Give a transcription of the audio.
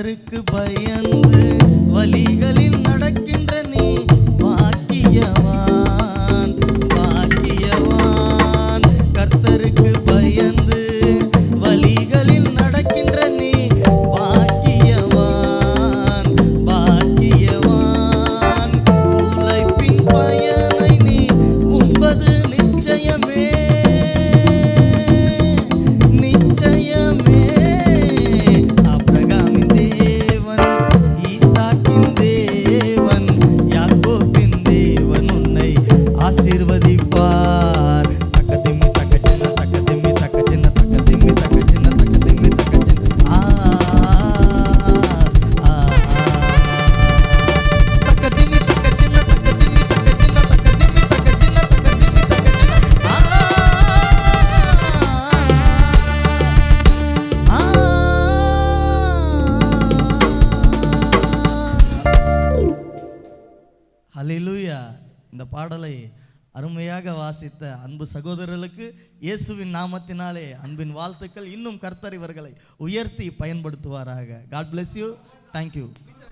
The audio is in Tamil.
கர்த்தருக்கு பயந்து வழிகளில் நடக்கின்ற நீ பாக்கியவான், பாக்கியவான். கர்த்தருக்கு பயந்து வழிகளில் நடக்கின்ற நீ பாக்கியவான், பாக்கியவான். உழைப்பின் பயனை நீ உண்பது நிச்சயமே, நிச்சயமே. ஆபிரகாமின் தேவன், ஈசாக்கின் தேவன், யாக்கோபின் தேவன் உன்னை ஆசீர்வதிப்பார். தக்கதிம்மி தக்கஜன தக்கதிம்மி தக்கஜன தக்கதிம்மி தக்கஜன தக்கதிம்மி தக்கஜன தக்கதிம்மி தக்கஜன தக்கதிம்மி தக்கஜன தக்கதிம்மி தக்கஜன தக்கதிம்மி தக்கஜன. ஹல்லேலூயா. இந்த பாடலை அருமையாக வாசித்த அன்பு சகோதரர்களுக்கு இயேசுவின் நாமத்தினாலே அன்பின் வாழ்த்துக்கள். இன்னும் கர்த்தர் இவர்களை உயர்த்தி பயன்படுத்துவாராக. God bless you. Thank you.